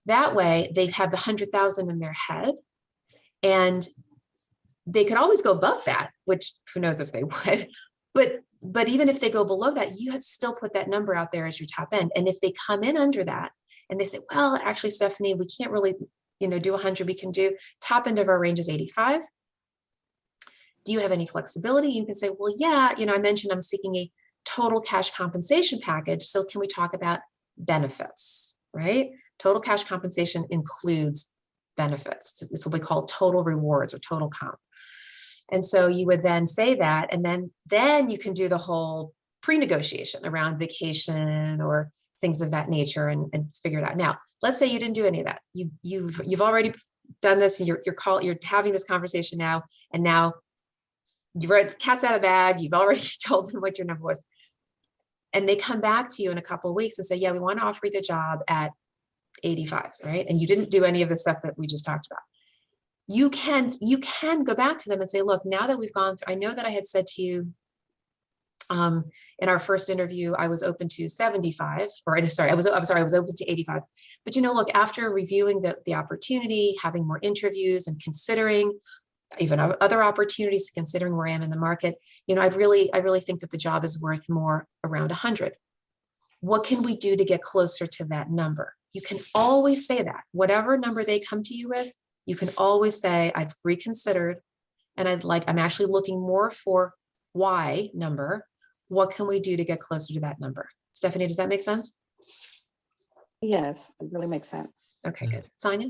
That way, they have the 100,000 in their head, and they could always go above that, which who knows if they would. But even if they go below that, you have to still put that number out there as your top end. And if they come in under that, and they say, well, actually, Stephanie, we can't really, do 100. We can do top end of our range is 85. Do you have any flexibility? You can say, well, yeah, I mentioned I'm seeking a total cash compensation package. So can we talk about benefits, right? Total cash compensation includes benefits. It's what we call total rewards or total comp. And so you would then say that, and then you can do the whole pre-negotiation around vacation or things of that nature and figure it out. Now, let's say you didn't do any of that. You've already done this. You're having this conversation now, and now you've read cat's out of the bag. You've already told them what your number was. And they come back to you in a couple of weeks and say, yeah, we want to offer you the job at 85, right? And you didn't do any of the stuff that we just talked about. You can go back to them and say, look, now that we've gone through, I know that I had said to you in our first interview, I was open to 75, I was open to 85. But look, after reviewing the opportunity, having more interviews and considering even other opportunities, considering where I am in the market, I really think that the job is worth more around 100. What can we do to get closer to that number? You can always say that. Whatever number they come to you with, you can always say, I've reconsidered and I'm actually looking more for Y number. What can we do to get closer to that number? Stephanie, does that make sense? Yes, it really makes sense. Okay, good. Sonia?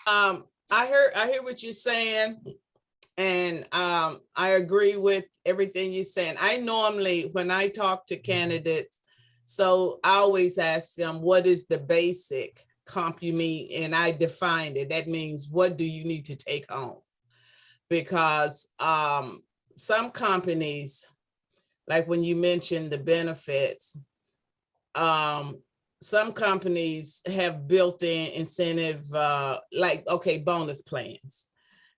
I hear what you're saying, and I agree with everything you're saying. I normally, when I talk to candidates, so I always ask them, what is the basic comp you mean? And I defined it. That means, what do you need to take home? Because some companies like when you mentioned the benefits, some companies have built-in incentive, like, okay, bonus plans.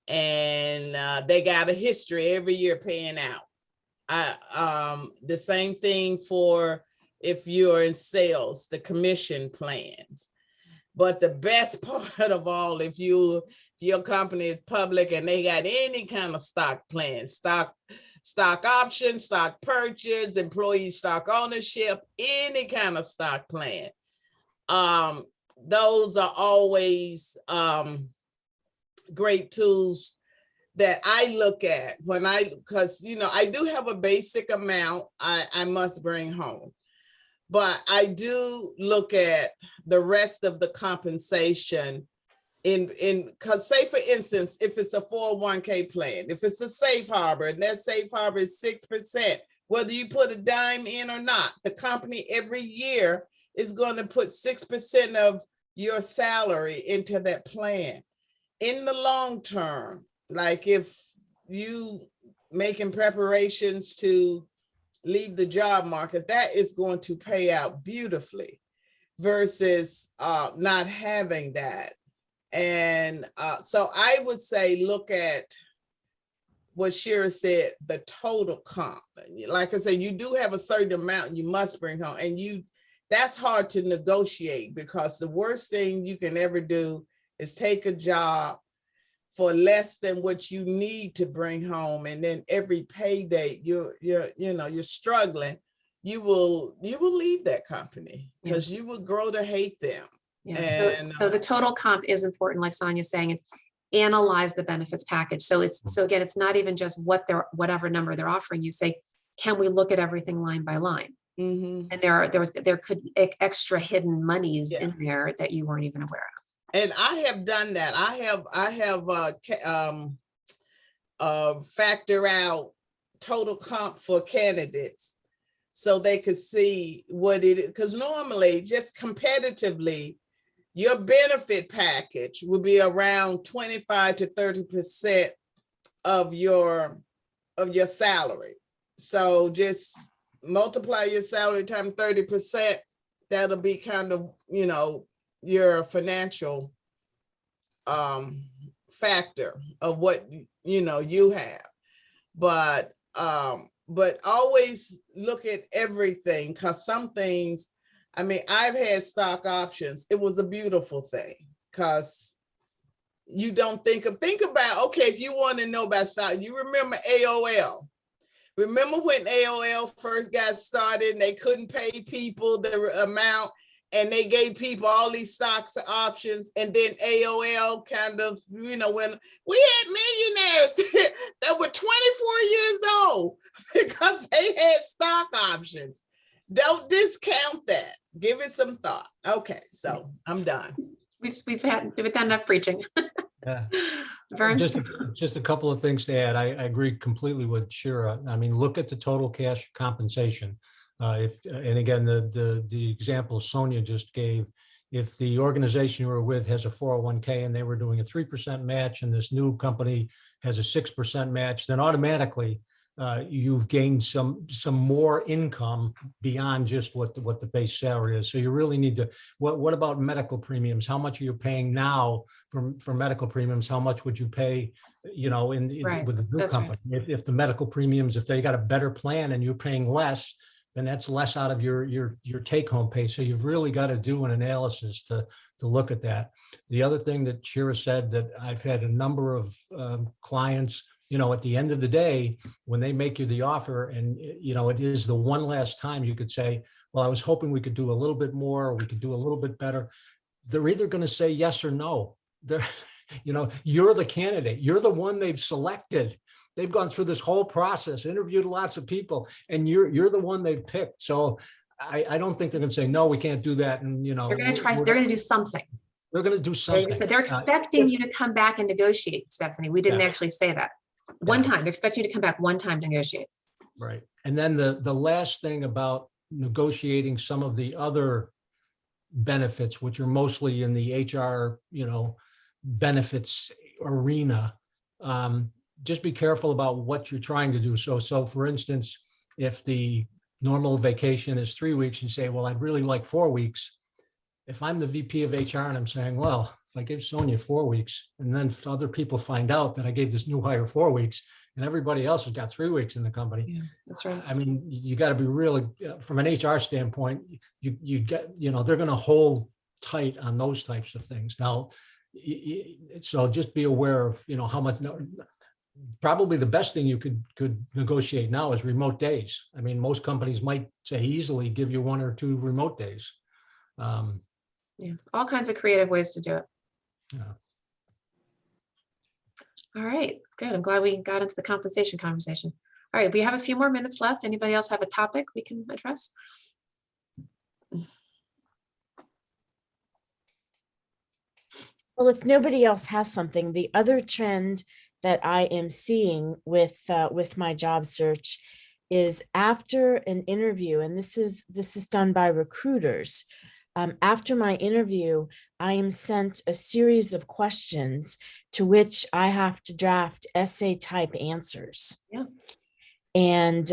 And they got a history every year paying out. The same thing for if you're in sales, the commission plans. But the best part of all, if your company is public and they got any kind of stock plan, stock options, stock purchase, employee stock ownership, any kind of stock plan, those are always great tools that I look at when because I do have a basic amount I must bring home, but I do look at the rest of the compensation because, say for instance, if it's a 401k plan, if it's a safe harbor and that safe harbor is 6%, whether you put a dime in or not, the company every year is going to put 6% of your salary into that plan. In the long term, like if you making preparations to leave the job market, that is going to pay out beautifully versus not having that. And so I would say, look at what Shira said, the total comp. Like I said, you do have a certain amount you must bring home, and that's hard to negotiate, because the worst thing you can ever do is take a job for less than what you need to bring home, and then every payday you're struggling. You will leave that company because you will grow to hate them. Yeah, And so the total comp is important, like Sonia's saying, and analyze the benefits package. So again, it's not even just whatever number they're offering. You say, can we look at everything line by line? mm-hmm. And there could be extra hidden monies in there that you weren't even aware of. And I have done that. I have factor out total comp for candidates so they could see what it is. Because normally, just competitively, your benefit package will be around 25 to 30% of your salary. So just multiply your salary times 30%. That'll be kind of, your financial factor of what you have. But always look at everything, because some things, I've had stock options. It was a beautiful thing, because you don't think about, okay, if you want to know about stock, you remember AOL. Remember when AOL first got started and they couldn't pay people the amount, and they gave people all these stocks options, and then AOL kind of, when we had millionaires that were 24 years old because they had stock options. Don't discount that. Give it some thought. Okay, so I'm done. We've done enough preaching. Yeah. Vern? Just a couple of things to add. I agree completely with Shira. Look at the total cash compensation. And again, the example Sonia just gave, if the organization you were with has a 401k and they were doing a 3% match, and this new company has a 6% match, then automatically you've gained some more income beyond just what the base salary is. So you really need to, what about medical premiums? How much are you paying now for medical premiums? How much would you pay, with the new company? Right. If the medical premiums, if they got a better plan and you're paying less, then that's less out of your take-home pay. So you've really got to do an analysis to look at that. The other thing that Shira said, that I've had a number of clients, at the end of the day, when they make you the offer, and it is the one last time you could say, well, I was hoping we could do a little bit more, or we could do a little bit better. They're either going to say yes or no. They're, you're the candidate. You're the one they've selected. They've gone through this whole process, interviewed lots of people, and you're the one they've picked. So I don't think they're going to say, no, we can't do that. And, they're going to try, they're going to do something. They're going to do something. So they're expecting you to come back and negotiate, Stephanie. We didn't actually say that. One time, they're expecting you to come back one time to negotiate. Right. And then the last thing about negotiating some of the other benefits, which are mostly in the HR, benefits arena, just be careful about what you're trying to do. So for instance, if the normal vacation is 3 weeks, and say, well, I'd really like 4 weeks. If I'm the VP of HR and I'm saying, well, if I give Sonia 4 weeks, and then if other people find out that I gave this new hire 4 weeks, and everybody else has got 3 weeks in the company, Yeah, that's right. I mean, you got to be really, from an HR standpoint, you get, they're going to hold tight on those types of things. Now, so just be aware of, how much, probably the best thing you could negotiate now is remote days. I mean, most companies might say easily give you 1 or 2 remote days. Yeah, all kinds of creative ways to do it. Yeah. All right, good. I'm glad we got into the compensation conversation. All right, we have a few more minutes left. Anybody else have a topic we can address? Well, if nobody else has something, the other trend that I am seeing with my job search is after an interview, and this is done by recruiters. After my interview, I am sent a series of questions to which I have to draft essay type answers. Yeah. And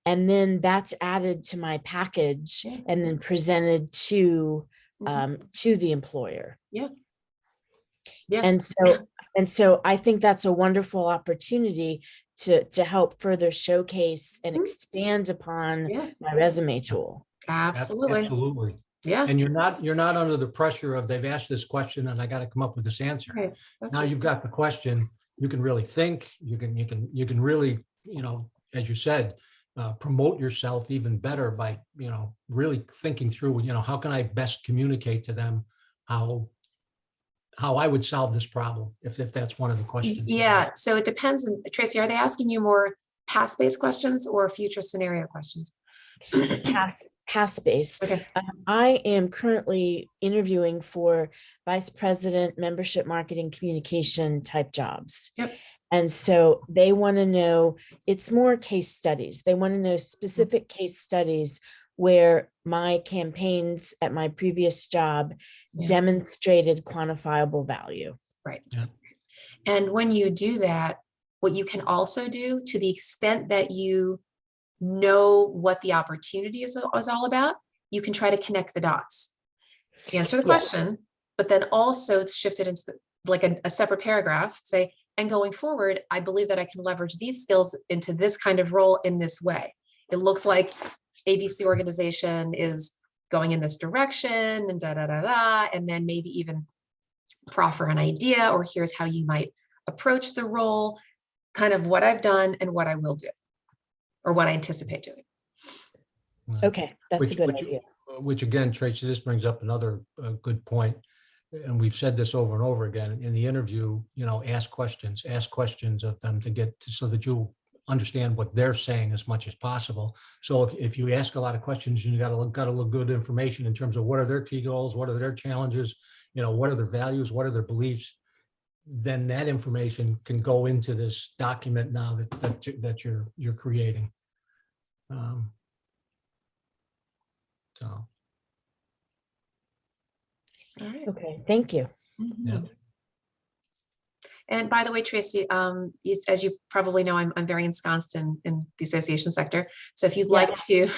then that's added to my package and then presented to the employer. Yeah. Yes. And so I think that's a wonderful opportunity to help further showcase and expand upon Yes, my resume tool. absolutely. Absolutely. Yeah. And you're not under the pressure of they've asked this question and I got to come up with this answer. Right. That's Now right. you've got the question, you can really think, you can really, as you said, promote yourself even better by, really thinking through, how can I best communicate to them how I would solve this problem, if that's one of the questions. Yeah, so it depends. Tracy, are they asking you more past-based questions or future scenario questions? Past based. Okay. I am currently interviewing for vice president, membership marketing, communication type jobs. Yep. And so they want to know, it's more case studies. They want to know specific case studies where my campaigns at my previous job demonstrated quantifiable value. Right. Yeah. And when you do that, what you can also do, to the extent that you know what the opportunity is all about, you can try to connect the dots. Answer the question, but then also it's shifted into like a separate paragraph, say, and going forward, I believe that I can leverage these skills into this kind of role in this way. It looks like ABC organization is going in this direction and and then maybe even proffer an idea, or here's how you might approach the role, kind of what I've done and what I will do, or what I anticipate doing. Okay, that's a good idea. Which again, Tracy, this brings up another good point. And we've said this over and over again in the interview, ask questions of them so that you understand what they're saying as much as possible. So if you ask a lot of questions, you got to look good information in terms of what are their key goals, what are their challenges, what are their values, what are their beliefs, then that information can go into this document now that you're creating. So. All right. Okay, thank you. Yeah. And by the way, Tracy, as you probably know, I'm very ensconced in the association sector. So if you'd like to,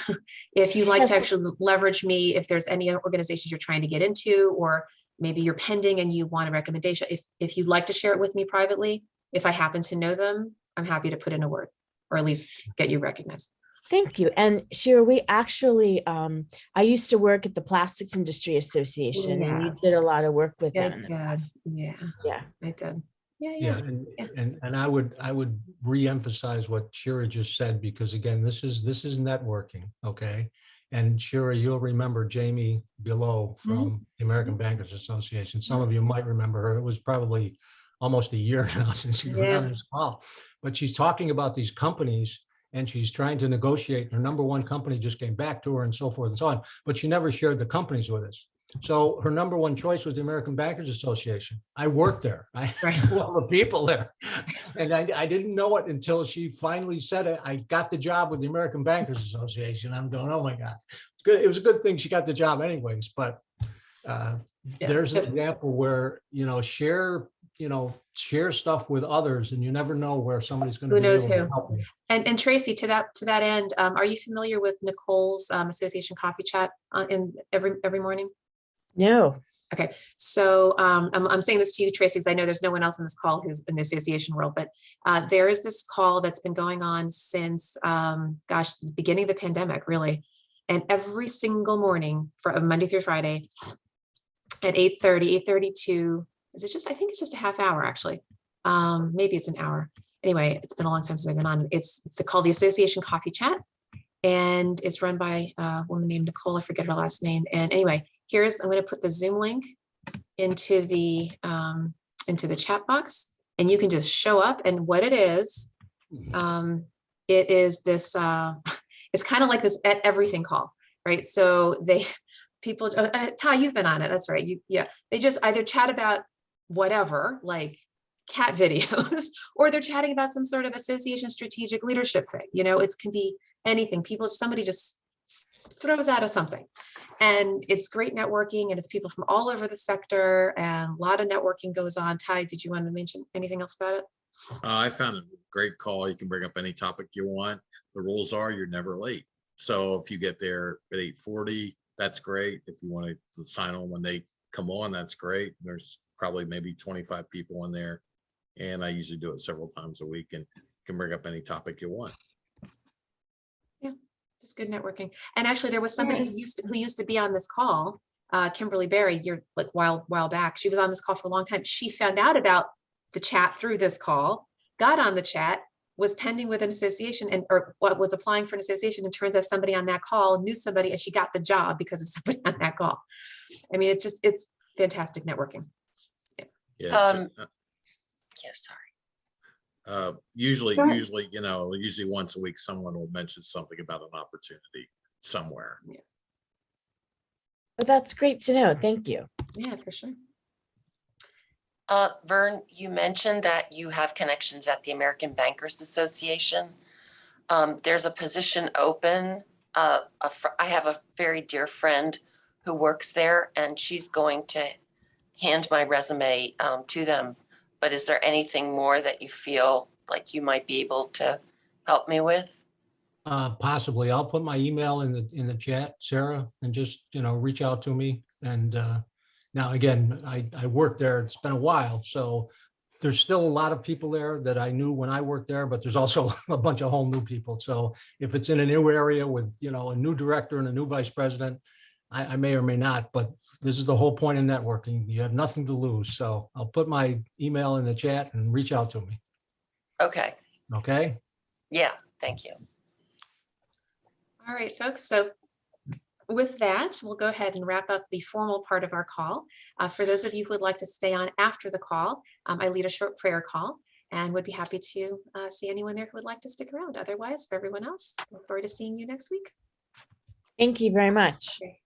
actually leverage me, if there's any organizations you're trying to get into, or maybe you're pending and you want a recommendation, if you'd like to share it with me privately, if I happen to know them, I'm happy to put in a word, or at least get you recognized. Thank you. And Shira, we actually, I used to work at the Plastics Industry Association, and you did a lot of work with them. Yeah, I did. Yeah, and I would re-emphasize what Shira just said, because again, this is networking, okay? And Shira, you'll remember Jamie Below from the American Bankers Association. Some of you might remember her. It was probably almost a year now since she was on this call. But she's talking about these companies, and she's trying to negotiate. Her number one company just came back to her and so forth and so on, but she never shared the companies with us. So her number one choice was the American Bankers Association. I worked there. I knew all the people there. And I didn't know it until she finally said it. I got the job with the American Bankers Association. I'm going, oh my God. It's good. It was a good thing she got the job anyways, but there's an example where, share share stuff with others, and you never know where somebody's going to Who be able knows to who? help you. And Tracy, to that end, are you familiar with Nicole's association coffee chat in every morning? No. Okay, so I'm saying this to you, Tracy, because I know there's no one else in this call who's in the association world, but there is this call that's been going on since, gosh, the beginning of the pandemic, really. And every single morning from Monday through Friday at 8:30, 8:32, is it just, I think it's just a half hour, actually. Maybe it's an hour. Anyway, it's been a long time since I've been on. It's called the Association Coffee Chat, and it's run by a woman named Nicole. I forget her last name. And anyway, I'm going to put the Zoom link into the chat box, and you can just show up. And what it is this, it's kind of like this at everything call, right? So people, Ty, you've been on it. That's right. They just either chat about whatever, like cat videos, or they're chatting about some sort of association strategic leadership thing. It can be anything. Somebody just throws out of something. And it's great networking, and it's people from all over the sector, and a lot of networking goes on. Ty, did you want to mention anything else about it? I found a great call. You can bring up any topic you want. The rules are you're never late. So if you get there at 8:40, that's great. If you want to sign on when they come on, that's great. There's probably maybe 25 people in there. And I usually do it several times a week, and can bring up any topic you want. Just good networking. And actually, there was somebody who used to be on this call, Kimberly Berry, while back. She was on this call for a long time. She found out about the chat through this call, got on the chat, was pending with an association, or was applying for an association, and turns out somebody on that call knew somebody, and she got the job because of somebody on that call. I mean, it's fantastic networking. Yeah. Sorry. Usually once a week, someone will mention something about an opportunity somewhere. Yeah. But that's great to know. Thank you. Yeah, for sure. Vern, you mentioned that you have connections at the American Bankers Association. There's a position open. I have a very dear friend who works there, and she's going to hand my resume to them. But is there anything more that you feel like you might be able to help me with? Possibly. I'll put my email in the chat, Sarah, and just, reach out to me. And now, again, I work there. It's been a while. So there's still a lot of people there that I knew when I worked there, but there's also a bunch of whole new people. So if it's in a new area with, a new director and a new vice president, I may or may not, but this is the whole point of networking. You have nothing to lose. So I'll put my email in the chat and reach out to me. Okay. Okay. Yeah. Thank you. All right, folks. So with that, we'll go ahead and wrap up the formal part of our call. For those of you who would like to stay on after the call, I lead a short prayer call and would be happy to see anyone there who would like to stick around. Otherwise, for everyone else, look forward to seeing you next week. Thank you very much. Okay.